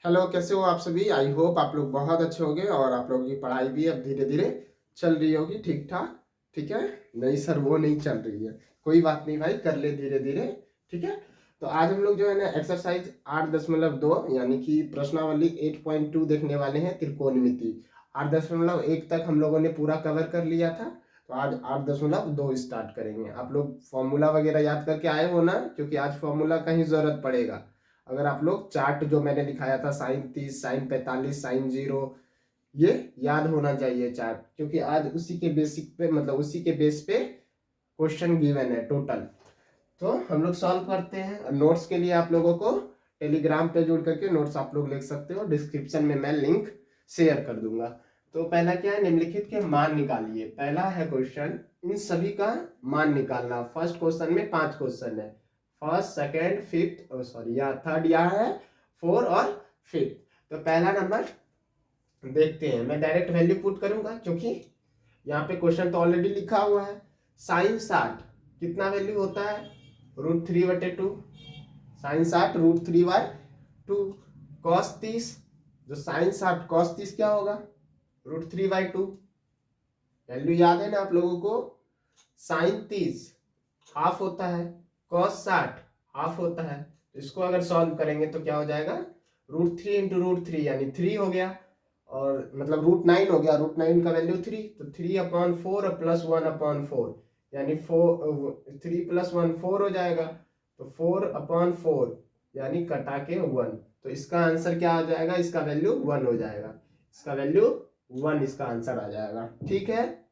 Hello, कैसे हो आप सभी। आई होप आप लोग बहुत अच्छे होंगे और आप लोगों की पढ़ाई भी अब धीरे धीरे चल रही होगी ठीक ठाक। ठीक है। नहीं सर, वो नहीं चल रही है। कोई बात नहीं भाई, कर ले धीरे धीरे। ठीक है। तो आज हम लोग जो है ना एक्सरसाइज 8.2 यानी कि प्रश्नावली 8.2 देखने वाले हैं, त्रिकोणमिति। 8.1 तक हम लोगों ने पूरा कवर कर लिया था। तो आज 8.2 स्टार्ट करेंगे। आप लोग फॉर्मूला वगैरह याद करके आए हो ना, क्योंकि आज फॉर्मूला का ही जरूरत पड़ेगा। अगर आप लोग चार्ट जो मैंने दिखाया था sin 30 sin 45 sin 0, ये याद होना चाहिए चार्ट, क्योंकि आज उसी के बेसिक पे मतलब उसी के बेस पे क्वेश्चन गिवन है टोटल। तो हम लोग सॉल्व करते हैं। नोट्स के लिए आप लोगों को टेलीग्राम पे जुड़ करके नोट्स आप लोग लिख सकते हो। डिस्क्रिप्शन में मैं लिंक शेयर कर दूंगा। तो पहला क्या है, निम्नलिखित के मान निकालिए। पहला है क्वेश्चन, इन सभी का मान निकालना। फर्स्ट क्वेश्चन में 5 क्वेश्चन है। फर्स्ट, सेकेंड, फिफ्थ, सॉरी यहाँ थर्ड, यहाँ है 4 और फिफ्थ। तो पहला नंबर देखते हैं। मैं डायरेक्ट वैल्यू पुट करूंगा क्योंकि यहाँ पे क्वेश्चन तो ऑलरेडी लिखा हुआ है। साइन 60 कितना वैल्यू होता है, √3/2। साइन 60 √3/2। कॉस 30, जो साइन 60 कॉस 30 क्या होगा, √3/2। वैल्यू याद है ना आप लोगों को। साइन 30 हाफ होता है, कॉस 60 हाफ होता है। तो इसको अगर सॉल्व करेंगे तो क्या हो जाएगा, √3 इंटू √3 यानी 3 हो गया। और मतलब √9 हो गया। √9 का वैल्यू 3, तो 3/4 प्लस 1/4 यानी 3 + 1 4 हो जाएगा। तो 4/4 यानी कटा के 1। तो इसका आंसर क्या आ जाएगा, इसका वैल्यू 1 हो जाएगा। इसका वैल्यू 1 इसका आंसर आ जाएगा। ठीक है।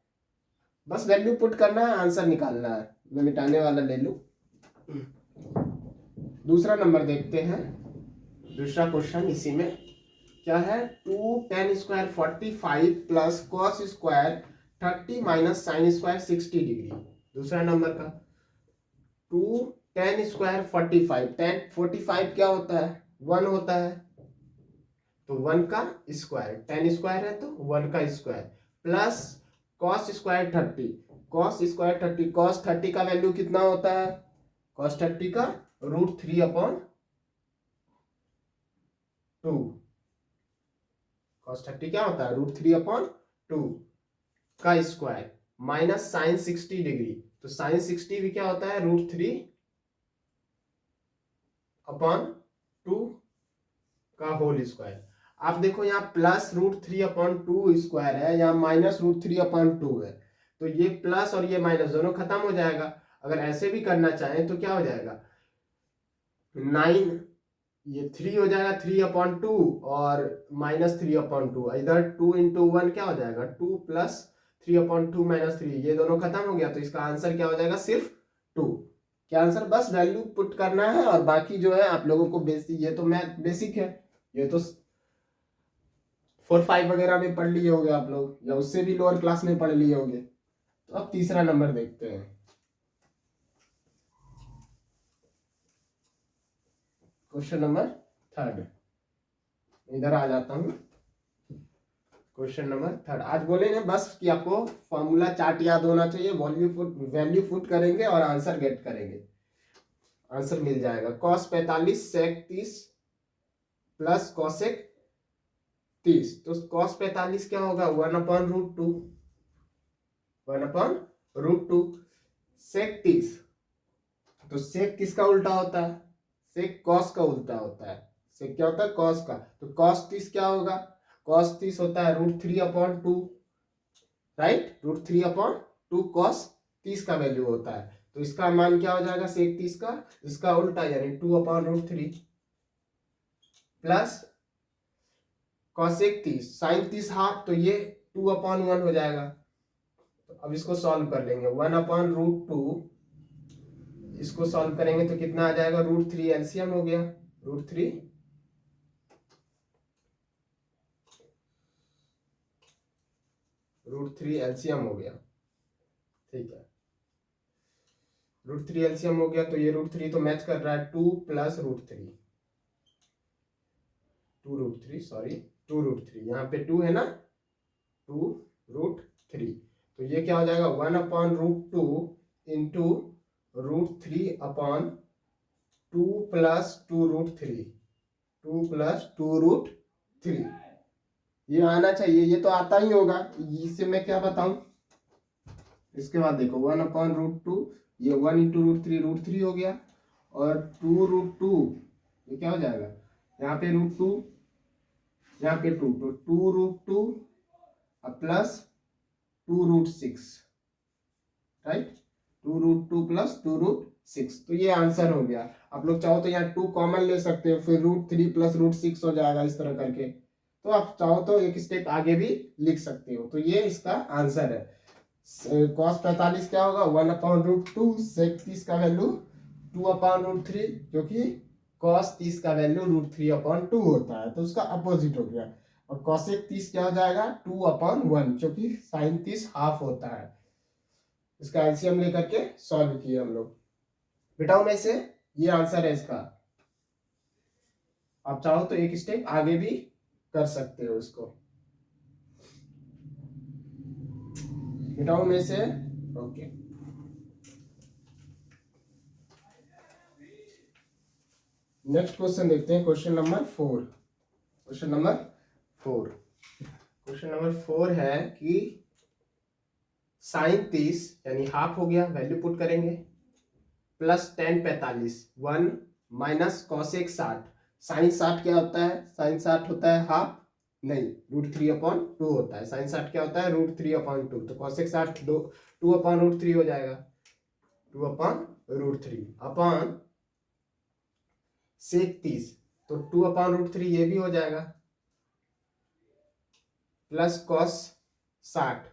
बस वैल्यू पुट करना है, आंसर निकालना है। मैं मिटाने वाला ले लूं। दूसरा नंबर देखते हैं। दूसरा क्वेश्चन इसी में क्या है, 2 tan² 45 plus cos square 30 minus sine square 60 degree. दूसरा नंबर का 2 tan² 45, tan 45 क्या होता है, 1 होता है। तो 1 का स्क्वायर, tan स्क्वायर है तो 1 का square, plus cos square 30। Cos square 30, cos 30 का वैल्यू कितना होता है, कॉस 30 का √3/2। कॉस 30 क्या होता है, √3/2 का स्क्वायर, माइनस साइन 60 डिग्री। तो साइन 60 भी क्या होता है, √3/2 का होल स्क्वायर। आप देखो यहाँ प्लस √3/2 स्क्वायर है, यहाँ माइनस √3/2 है। तो ये प्लस और ये माइनस दोनों खत्म हो जाएगा। अगर ऐसे भी करना चाहें तो क्या हो जाएगा, 9, ये 3 हो जाएगा 3/2 और -3/2। इधर 2 × 1 क्या हो जाएगा, 2 + 3/2 -3, ये दोनों खत्म हो गया। तो इसका आंसर क्या हो जाएगा, सिर्फ 2। क्या आंसर, बस वैल्यू पुट करना है। और बाकी जो है आप लोगों को बेसिक, ये तो मैथ बेसिक है, ये तो 4 5 वगैरह में पढ़ लिए होंगे आप लोग, या उससे भी लोअर क्लास में पढ़ लिए होंगे। तो अब तीसरा नंबर देखते हैं। क्वेश्चन नंबर थर्ड, इधर आ जाता हूं। क्वेश्चन नंबर थर्ड, आज बोले ना बस कि आपको फॉर्मूला चार्ट याद होना चाहिए। वैल्यू पुट करेंगे और आंसर गेट करेंगे, आंसर मिल जाएगा। cos 45 sec 30 plus cosec 30। तो cos 45 क्या होगा, 1/√2। 1/√2। sec 30, तो sec किसका उल्टा होता है, sec cos का उल्टा होता है। sec क्या होता है, cos का। तो cos 30 क्या होगा, cos 30 होता है √3/2, राइट। √3/2 cos 30 का वैल्यू होता है। तो इसका मान क्या हो जाएगा, sec 30 का इसका उल्टा यानी 2/√3 प्लस cosec 30 sin 30 हाफ, तो ये 2/1 हो जाएगा। तो अब इसको सॉल्व कर लेंगे। 1/√2, इसको सॉल्व करेंगे तो कितना आ जाएगा, √3 एलसीएम हो गया। √3 एलसीएम हो गया। ठीक है, √3 एलसीएम हो गया। तो ये √3 तो मैच कर रहा है, 2 + √3, 2√3 सॉरी 2√3, यहाँ पे 2 है ना, 2√3। तो ये क्या हो जाएगा, 1/√2 इंटू √3/2 प्लस 2√3। 2 प्लस 2√3 ये आना चाहिए, ये तो आता ही होगा, इससे मैं क्या बताऊं। इसके बाद देखो 1/√2, ये 1 × √3 हो गया, और 2√2 ये क्या हो जाएगा, यहाँ पे √2 यहाँ पे 2, तो 2√2 प्लस 2√6, राइट, 2√2 प्लस 2√6, तो ये आंसर हो गया। आप लोग चाहो तो यहाँ 2 कॉमन ले सकते हो, फिर √3 प्लस √6 हो जाएगा, इस तरह करके। तो आप चाहो तो एक स्टेप आगे भी लिख सकते हो। तो ये इसका आंसर है। cos 45 क्या होगा, 1/√2, sec 30 का वैल्यू 2/√3, क्योंकि cos 30 का वैल्यू √3/2 होता है, तो उसका अपोजिट हो गया। और cosec 30 क्या हो जाएगा, 2/1, क्योंकि sin 30 हाफ होता है। इसका एलसीएम लेकर के सॉल्व किए हम लोग। बेटाओं में से ये आंसर है इसका। आप चाहो तो एक स्टेप आगे भी कर सकते हो इसको। बेटाओं में से ओके। नेक्स्ट क्वेश्चन देखते हैं, क्वेश्चन नंबर 4। क्वेश्चन नंबर 4 है कि sin 30 यानी हाफ हो गया, वैल्यू पुट करेंगे, plus tan 45 1 minus cosec 60। sin 60 क्या होता है, sin 60 होता है हाफ, नहीं, √3/2 होता है। sin 60 क्या होता है, √3/2, तो cosec 60 2/√3 हो जाएगा, 2/√3 अपॉन sec 30, तो 2/√3 ये भी हो जाएगा, प्लस cos 60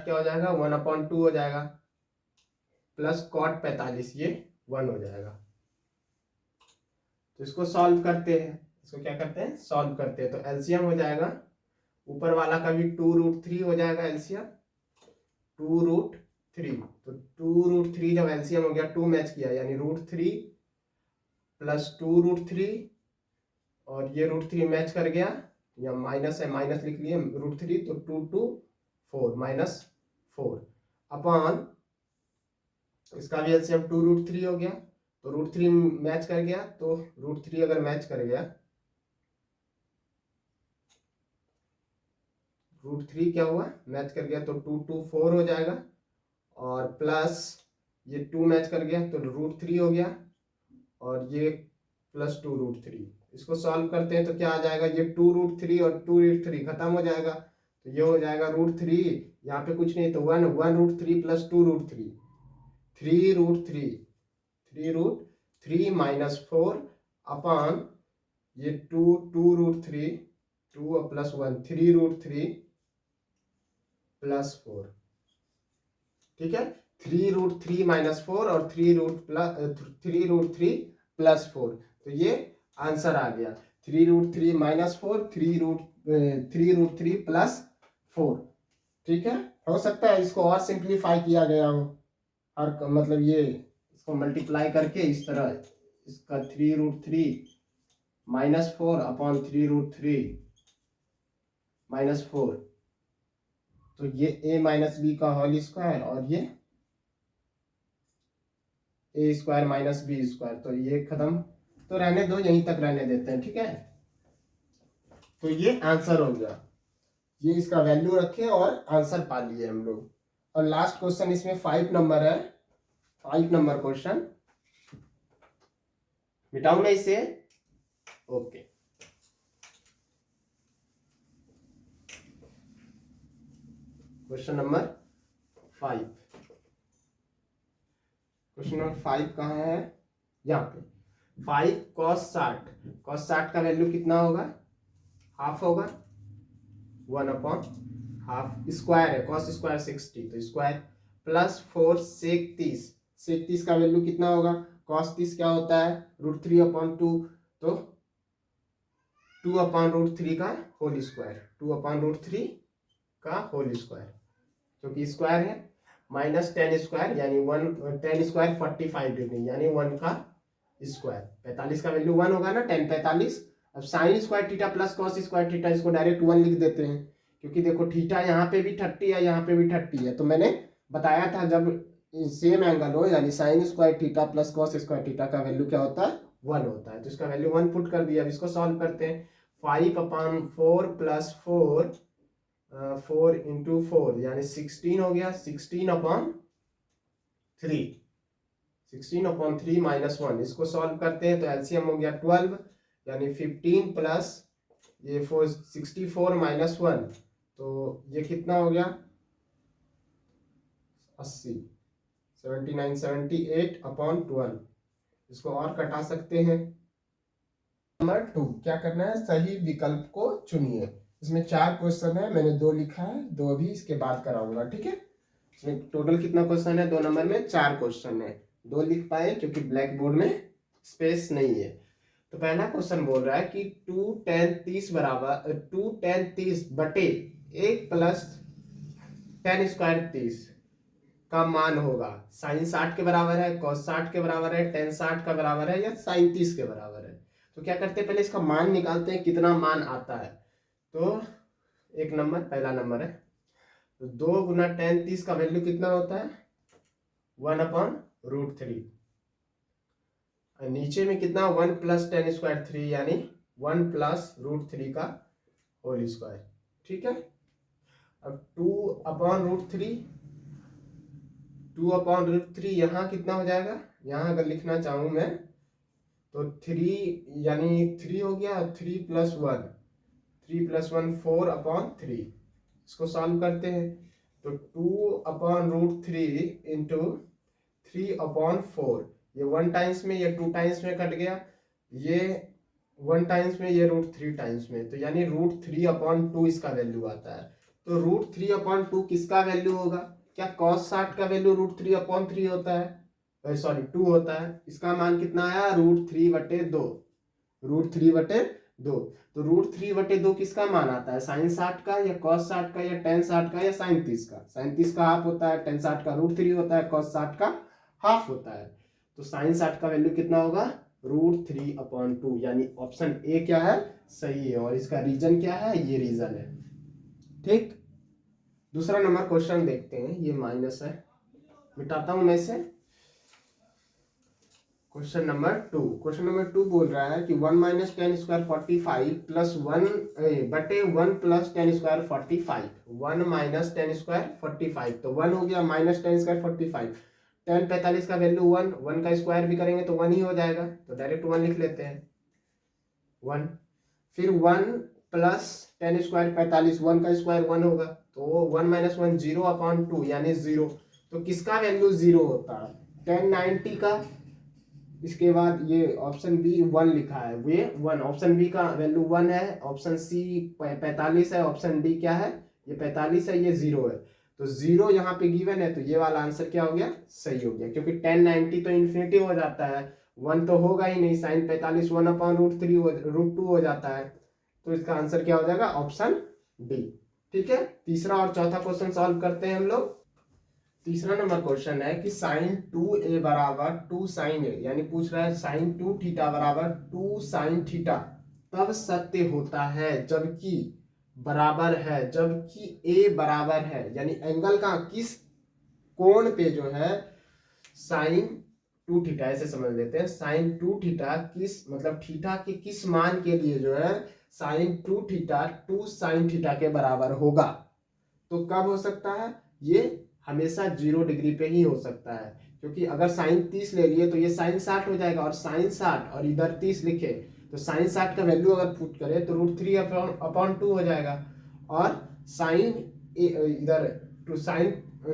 क्या हो जाएगा, 1/2 हो जाएगा, प्लस cot 45 ये 1 हो जाएगा। तो इसको सॉल्व करते हैं, इसको क्या करते हैं, सॉल्व करते हैं। तो एलसीएम हो जाएगा, ऊपर वाला का भी 2√3 हो जाएगा एलसीएम, 2√3, तो 2√3 जब एलसीएम हो गया, 2 मैच किया, यानी √3 प्लस 2√3, और ये √3 मैच कर गया, या माइनस है, माइनस लिख लिए, √3, तो 2 2 4 -4 अपॉन इसका भी एलसीएम 2√3 हो गया, तो √3 मैच कर गया, तो √3 अगर मैच कर गया, √3 क्या हुआ, मैच कर गया, तो 2 2 4 हो जाएगा, और प्लस ये 2 मैच कर गया, तो √3 हो गया, और ये प्लस 2√3। इसको सॉल्व करते हैं तो क्या आ जाएगा, ये 2√3 और 2√3 खत्म हो जाएगा, तो ये हो जाएगा √3, यहाँ पे कुछ नहीं, तो 1 √3 प्लस 2√3, 3√3 -4 अपॉन ये 2 √3, 2 प्लस 1, 3√3 प्लस 4, ठीक है, 3√3 -4 और 3√3 प्लस 4, तो ये आंसर आ गया, 3√3 -4, 3√3 प्लस 4, ठीक है। हो सकता है इसको और सिंप्लीफाई किया गया हो, और मतलब ये इसको मल्टीप्लाई करके इस तरह, इसका 3√3 -4 अपॉन 3√3 -4, तो ये a माइनस बी का होल स्क्वायर, और ये a square minus B square, तो ये खत्म, तो रहने दो, यहीं तक रहने देते हैं, ठीक है। तो ये आंसर हो गया, ये इसका वैल्यू रखे और आंसर पा लिए हम लोग। और लास्ट क्वेश्चन इसमें 5 नंबर है, 5 नंबर क्वेश्चन, मिटाऊ मैं इसे, okay. Question number 5, question number 5 कहाँ है, यहाँ पे। 5 cos 60 का वैल्यू कितना होगा, हाफ होगा, 1/हाफ, स्क्वायर है, cos स्क्वायर 60, तो स्क्वायर, प्लस 4 sec 30 का वैल्यू कितना होगा, cos 30 क्या होता है, √3/2, तो 2/√3 का होल स्क्वायर, 2/√3 का होल स्क्वायर, क्योंकि स्क्वायर है, माइनस tan स्क्वायर, यानी 1 tan स्क्वायर 45 डिग्री, यानी 1 का स्क्वायर, 45 का वैल्यू 1 होगा ना, tan 45। अब sine square theta plus cos square theta, इसको डायरेक्ट 1 लिख देते हैं, क्योंकि देखो थीटा यहाँ पे भी 30 है, यहाँ पे भी 30 है, तो मैंने बताया था जब सेम एंगल हो, यानी sine square theta plus cos square theta का वैल्यू क्या होता है, 1 होता है, तो इसका वैल्यू 1 पुट कर दिया। अब इसको सॉल्व करते हैं। 5/4 + 4 4 × 4 यानी 16 हो गया। 16/3 -1। इसको सॉल्व करते हैं तो एलसीएम हो गया 12 यानी 15 प्लस ये 4 64 - 1 तो ये कितना हो गया 80 79 78/12। इसको और कटा सकते हैं। नंबर 2 क्या करना है, सही विकल्प को चुनिए। इसमें 4 क्वेश्चन है, मैंने 2 लिखा है, 2 अभी इसके बाद कराऊंगा, ठीक है। इसमें टोटल कितना क्वेश्चन है, 2 नंबर में 4 क्वेश्चन है। 2 लिख पाए क्योंकि ब्लैक बोर्ड में स्पेस नहीं है। तो पहला क्वेश्चन बोल रहा है कि 2 tan 30 बराबर 2 tan 30 बटे 1 + tan स्क्वायर 30 का मान होगा। साइन 60 के बराबर है, cos 60 के बराबर है, tan 60 का बराबर है या साइन 30 के बराबर है। तो क्या करते हैं, पहले इसका मान निकालते हैं कितना मान आता है। तो एक नंबर पहला नंबर है, तो 2 × tan 30 का वैल्यू कितना होता है 1/√3। नीचे में कितना 1 + tan स्क्वायर 3 यानी 1 + √3 का होल स्क्वायर, ठीक है। अब 2/√3 यहाँ कितना हो जाएगा, यहाँ अगर लिखना चाहूँ मैं तो 3 यानी 3 हो गया। 3 + 1 4/3। इसको सॉल्व करते हैं तो 2/√3 × 3/4 ये 1 टाइम्स में, ये 2 टाइम्स में कट गया, ये 1 टाइम्स में, ये √3 टाइम्स में, तो यानी √3/2 इसका वैल्यू आता है। तो √3/2 किसका वैल्यू होगा, क्या cos 60 का वैल्यू √3/3 होता है, सॉरी 2 होता है। इसका मान कितना आया √3/2 √3/2। तो √3/2 किसका मान आता है, साइन 60 का या cos 60 का या tan 60 का या साइन 30 का। साइन 30 का हाफ होता है, tan 60 का √3 होता है, cos 60 का हाफ होता है। तो साइन 60 का वैल्यू कितना होगा √3/2 यानी ऑप्शन ए क्या है सही है। और इसका रीजन क्या है, ये रीजन है, ठीक। दूसरा नंबर क्वेश्चन देखते हैं, ये माइनस है, मिटाता हूं मैं इसे। क्वेश्चन नंबर 2 बोल रहा है कि 1 - tan स्क्वायर 45 + 1 बटे 1 + tan स्क्वायर 45। 1 - tan स्क्वायर 45 तो 1 हो गया माइनस tan स्क्वायर 45। tan 45 का वैल्यू 1 का स्क्वायर भी करेंगे तो 1 ही हो जाएगा, तो डायरेक्ट 1 लिख लेते हैं 1। फिर 1 + tan स्क्वायर 45, 1 का स्क्वायर 1 होगा, तो 1 - 1 0/2 यानी 0। तो किसका वैल्यू 0 होता है, tan 90 का। इसके बाद ये ऑप्शन बी 1 लिखा है, ये 1, ऑप्शन बी का वैल्यू 1 है, ऑप्शन सी 45 है, ऑप्शन डी क्या है ये 45 है, ये 0 है। तो 0 यहाँ पे गिवन है, तो ये वाला आंसर क्या हो गया सही हो गया, क्योंकि tan 90 तो इन्फिनिटी हो जाता है, 1 तो होगा ही नहीं। साइन 45 1/√2 हो जाता है, तो इसका आंसर क्या हो जाएगा ऑप्शन डी, ठीक है। तीसरा और चौथा क्वेश्चन सॉल्व करते हैं हम लोग। तीसरा नंबर क्वेश्चन है कि sin 2a बराबर 2 sin a, यानी पूछ रहा है sin 2θ बराबर 2 sin θ तब सत्य होता है जबकि बराबर है, जबकि a बराबर है, यानी एंगल का किस कोण पे जो है sin 2θ, ऐसे समझ लेते हैं sin 2θ किस मतलब थीटा के किस मान के लिए जो है sin 2θ 2 sin θ के बराबर होगा। तो कब हो सकता है, ये हमेशा 0 डिग्री पे ही हो सकता है, क्योंकि अगर साइन 30 ले लिए तो ये साइन 60 हो जाएगा, और साइन 60 और इधर 30 लिखे तो साइन 60 का वैल्यू अगर पुट करें तो √3/2 हो जाएगा, और साइन इधर टू साइन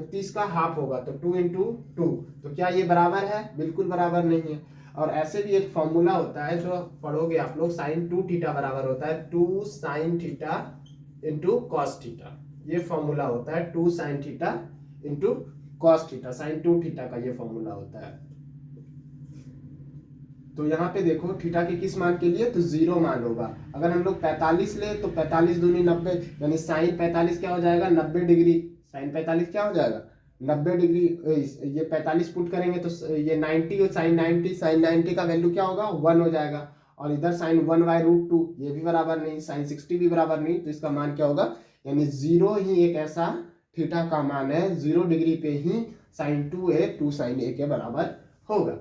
30 का हाफ होगा, तो 2 × 2। तो क्या ये बराबर है, बिल्कुल बराबर नहीं है। और ऐसे भी एक फॉर्मूला होता है जो पढ़ोगे आप लोग, sin 2θ बराबर होता है 2 sin θ × cos θ। ये फॉर्मूला होता है 2 sin θ × cos θ, sin 2θ का ये फॉर्मूला होता है। तो यहाँ पे देखो थीटा के किस मान के लिए, तो 0 मान होगा। अगर हम लोग 45 ले तो 45 दूनी 90, यानी साइन 45 क्या हो जाएगा 90 डिग्री। साइन 45 क्या हो जाएगा 90 डिग्री। ये 45 पुट करेंगे तो ये 90 और साइन 90 का वैल्यू क्या होगा 1 हो जाएगा, और इधर साइन 1/√2 ये भी बराबर नहीं, साइन 60 भी बराबर नहीं, तो इसका मान क्या होगा, यानी 0 ही एक ऐसा थीटा का मान है 0 डिग्री पे ही sin 2a 2 sin a के बराबर होगा।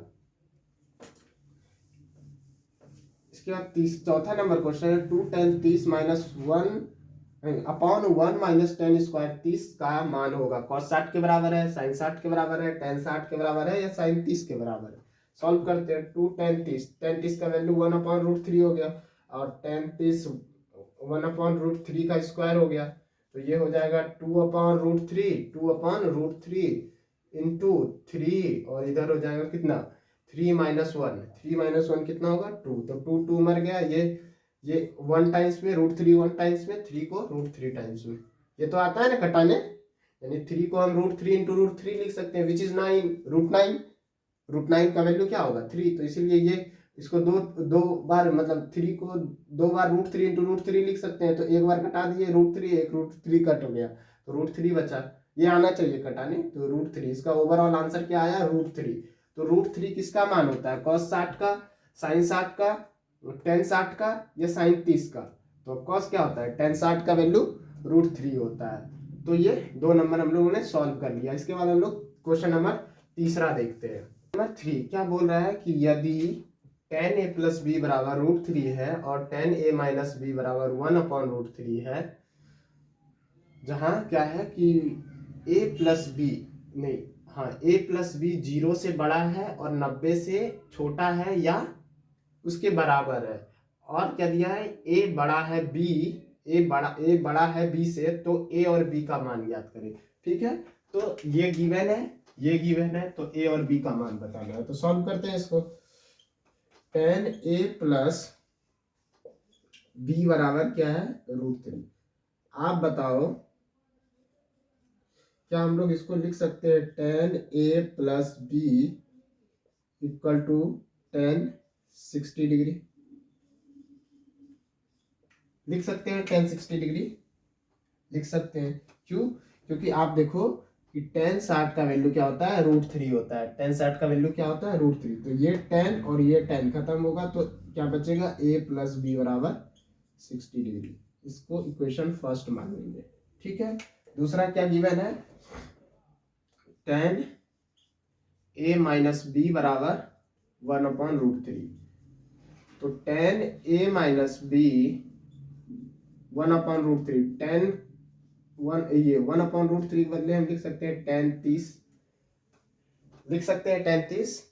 इसके बाद चौथा नंबर क्वेश्चन है 2 tan 30 माइनस 1/1 - 30 का मान होगा। cos 60 के बराबर है, sin 60 के बराबर है, tan 60 के बराबर है या sin 30 के बराबर है। सॉल्व करते हैं। 2 tan 30 का वैल्यू 1/√3 हो गया और tan 30 1/√3 का स्क्वायर हो गया, तो ये हो जाएगा 2/√3 इंटू 3 और इधर हो जाएगा कितना 3 - 1। 3 - 1 कितना होगा 2, तो 2 मर गया। ये 1 टाइम्स में √3 1 टाइम्स में 3 को √3 टाइम्स में, ये तो आता है ना घटाने, यानी 3 को हम √3 इंटू √3 लिख सकते हैं विच इज 9 √9। √9 का वैल्यू क्या होगा 3, तो इसीलिए ये इसको दो बार मतलब 3 को 2 बार √3 इंटू √3 लिख सकते हैं, तो एक बार कटा दिए √3, एक √3 कट हो गया तो √3 बचा। ये आना चाहिए कटाने, तो √3 इसका ओवरऑल आंसर क्या आया √3। तो √3 किसका मान होता है cos 60 का, sin 60 का, tan 60 का या sin 30 का। तो cos क्या होता है tan 60 का वैल्यू √3 होता है। तो ये 2 नंबर हम लोगों ने सॉल्व कर लिया। इसके बाद हम लोग क्वेश्चन नंबर तीसरा देखते हैं। नंबर 3 क्या बोल रहा है कि यदि tan a प्लस बी बराबर √3 है और tan a माइनस बी बराबर 1/√3 है, जहां क्या है कि a प्लस बी नहीं हाँ a प्लस बी 0 से बड़ा है और 90 से छोटा है या उसके बराबर है, और क्या दिया है a बड़ा है b, a बड़ा है b से, तो a और b का मान ज्ञात करें। ठीक है, तो ये गिवन है, ये गिवन है, तो a और b का मान बताना है। तो सॉल्व करते हैं इसको। tan a प्लस b बराबर क्या है √3। आप बताओ क्या हम लोग इसको लिख सकते हैं tan a plus b equal to tan 60 degree. लिख सकते हैं tan 60 डिग्री लिख सकते हैं। क्यों? क्योंकि आप देखो कि tan 60 का वैल्यू क्या होता है √3 होता है। tan 60 का वैल्यू क्या होता है √3, तो ये tan और ये tan खत्म होगा, तो क्या बचेगा a प्लस बी बराबर 60 डिग्री। इसको इक्वेशन फर्स्ट मान लेंगे। ठीक है, दूसरा क्या गिवन है tan a माइनस बी बराबर 1/√3। तो tan a minus B 1/√3, tan 1/√3 के बदले हम लिख सकते हैं tan 30, लिख सकते हैं tan 30।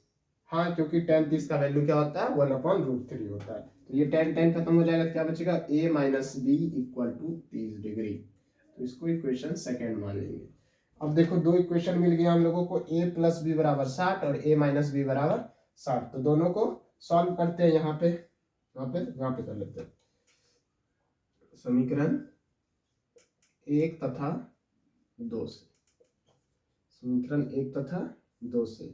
हाँ, क्योंकि tan 30 का वैल्यू क्या होता है 1/√3 होता है, तो ये tan खत्म हो जाएगा, क्या बचेगा a minus B equal to 30 degree. तो इसको इक्वेशन सेकेंड मान लेंगे। अब देखो दो इक्वेशन मिल गया हम लोगों को, a प्लस बी बराबर 60 और a माइनस बी बराबर 60। तो दोनों को सॉल्व करते हैं। यहाँ पे कर लेते हैं समीकरण 1 तथा 2 से। समीकरण 1 तथा 2 से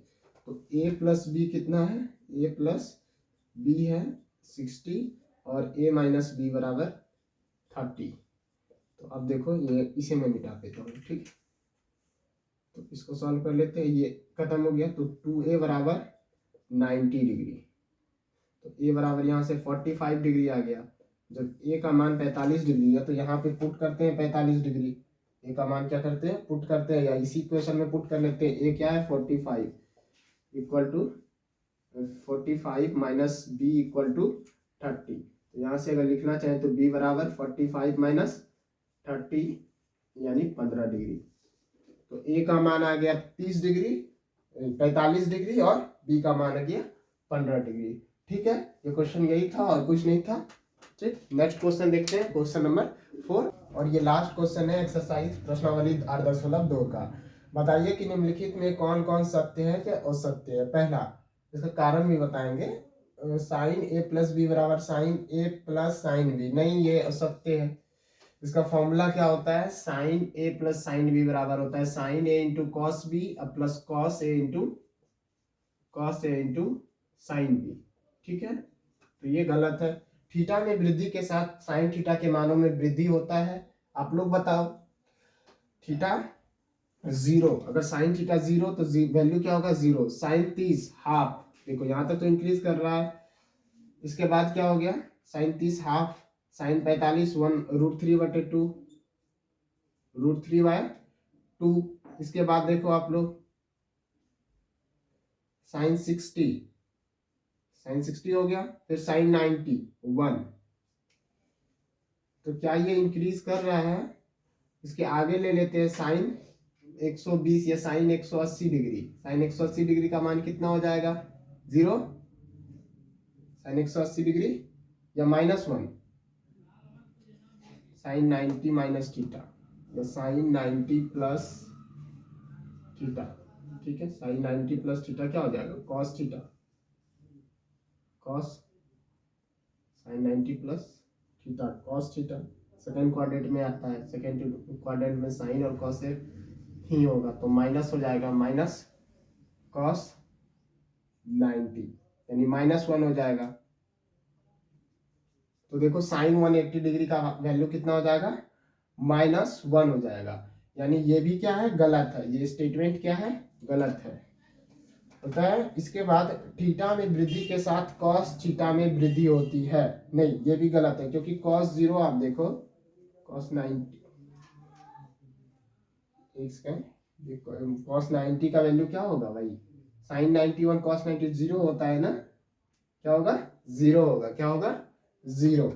तो a प्लस बी कितना है, a प्लस बी है 60 और a माइनस बी बराबर 30। तो अब देखो ये इसे मैं मिटा देता हूँ। ठीक, तो इसको सॉल्व कर लेते हैं। ये खत्म हो गया, तो 2a बराबर 90 डिग्री, तो a बराबर यहाँ से 45 डिग्री आ गया। जब a का मान 45 डिग्री है तो यहाँ पे पुट करते हैं 45 डिग्री। a का मान क्या करते हैं पुट करते हैं, या इसी इक्वेशन में पुट कर लेते हैं। a क्या है 45 equal to 45 minus B equal to 30। तो यहाँ से अगर लिखना चाहें तो b बराबर 45 माइनस 30 यानी 15 डिग्री। तो a का मान आ गया 30 डिग्री 45 डिग्री और b का मान आ गया 15 डिग्री। ठीक है, ये क्वेश्चन यही था और कुछ नहीं था। ठीक, नेक्स्ट क्वेश्चन देखते हैं, क्वेश्चन नंबर 4, और ये लास्ट क्वेश्चन है एक्सरसाइज प्रश्नावली 8.2 का। बताइए कि निम्नलिखित में कौन कौन सत्य है या असत्य है। पहला, इसका कारण भी बताएंगे, साइन ए प्लस बी बराबर sine A plus sine B, नहीं ये असत्य है। इसका फॉर्मूला क्या होता है, sine A plus sine B बराबर होता है sine A into cos B plus cos A into sine B. ठीक है, तो ये गलत है। थीटा में वृद्धि के साथ साइन थीटा के मानों में वृद्धि होता है। आप लोग बताओ, थीटा 0, अगर साइन थीटा 0 तो वैल्यू क्या होगा 0। साइन 30 हाफ, देखो यहां तक तो इंक्रीज कर रहा है। इसके बाद क्या हो गया साइन 30 हाफ, साइन 45 1√3/2 √3/2। इसके बाद देखो आप लोग साइन 60 साइन 60 हो गया, फिर साइन 90 1। तो क्या ये इंक्रीज कर रहा है? इसके आगे ले लेते हैं साइन 120 या साइन 180 डिग्री। साइन 180 डिग्री का मान कितना हो जाएगा? 0। साइन 180 डिग्री या -1, साइन 90 माइनस थीटा या साइन 90 प्लस थीटा। ठीक है, साइन 90 प्लस थीटा क्या हो जाएगा? Cos theta. Cos sine 90 plus theta cos theta. Second quadrant में आता है, सेकेंड क्वाड्रेंट में साइन और कॉस ही होगा, तो माइनस हो जाएगा, माइनस कॉस 90 यानी -1 हो जाएगा। तो देखो साइन 180 डिग्री का वैल्यू कितना हो जाएगा? -1 हो जाएगा। यानी ये भी क्या है? गलत है। ये स्टेटमेंट क्या है? गलत है। होता है। इसके बाद थीटा में वृद्धि के साथ कॉस थीटा में वृद्धि होती है। नहीं, ये भी गलत है, क्योंकि कॉस 0 आप देखो, कॉस 90 कॉस 90 का वैल्यू क्या होगा भाई? साइन 91 कॉस 90 0 होता है ना? क्या होगा? 0 होगा। क्या होगा? 0।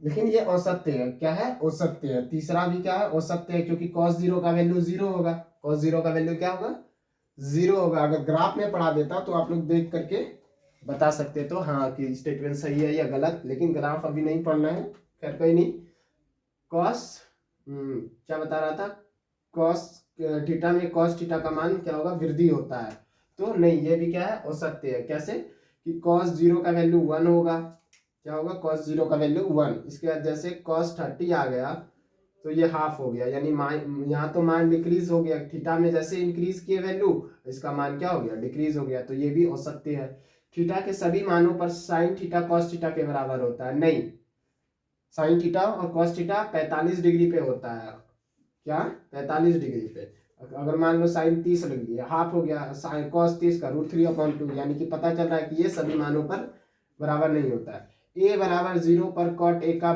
लेकिन ये औसत्य है। क्या है? औसत्य है। तीसरा भी क्या है? औसत्य है, क्योंकि cos 0 का वैल्यू 0 होगा। cos 0 का वैल्यू क्या होगा? 0 होगा। अगर ग्राफ में पढ़ा देता तो आप लोग देख करके बता सकते तो हाँ कि स्टेटमेंट सही है या गलत, लेकिन ग्राफ अभी नहीं पढ़ना है। खैर कोई नहीं। cos क्या बता रहा था? cos थीटा में cos थीटा का मान क्या होगा? वृद्धि होता है। तो नहीं, ये भी क्या है? औसत्य है। कैसे? कि cos 0 का वैल्यू 1 होगा। क्या होगा? cos 0 का वैल्यू 1। इसके बाद जैसे cos 30 आ गया तो ये हाफ हो गया, यानी यहाँ तो मान डिक्रीज हो गया। थीटा में जैसे इंक्रीज किए वैल्यू, इसका मान क्या हो गया? डिक्रीज हो गया। तो ये भी औसत्य है। थीटा के सभी मानों पर साइन थीटा cos थीटा के बराबर होता है? नहीं, साइन थीटा और cos थीटा 45 डिग्री पे होता है। क्या? 45 डिग्री पे। अगर मान लो साइन 30 लग गया, हाफ हो गया, साइन cos 30 का √3/2, यानी कि पता चल रहा है कि ये सभी मानों पर बराबर नहीं होता है। a बराबर 0 पर कॉट a का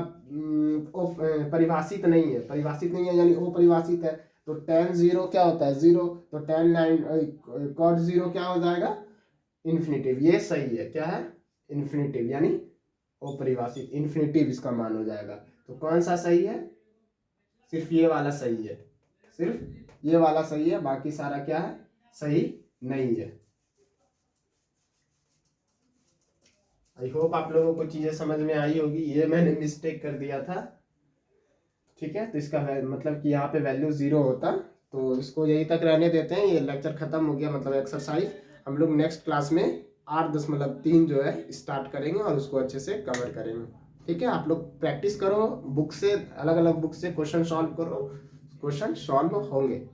परिभाषित नहीं है। परिभाषित नहीं है यानी अपरिभाषित है। तो tan 0 क्या होता है? 0। तो tan 9 कॉट 0 क्या हो जाएगा? इन्फिनिटिव। ये सही है। क्या है? इन्फिनिटिव, यानी अपरिभाषित, इन्फिनिटिव इसका मान हो जाएगा। तो कौन सा सही है? सिर्फ ये वाला सही है। सिर्फ ये वाला सही है, बाकी सारा क्या है? सही नहीं है। आई होप आप लोगों को चीजें समझ में आई होगी। ये मैंने मिस्टेक कर दिया था। ठीक है, तो इसका मतलब कि यहाँ पे वैल्यू 0 होता। तो इसको यही तक रहने देते हैं। ये लेक्चर खत्म हो गया, मतलब एक्सरसाइज। हम लोग नेक्स्ट क्लास में 8.3 जो है स्टार्ट करेंगे और उसको अच्छे से कवर करेंगे। ठीक है, आप लोग प्रैक्टिस करो, बुक से, अलग अलग बुक से क्वेश्चन सॉल्व करो, क्वेश्चन सॉल्व होंगे।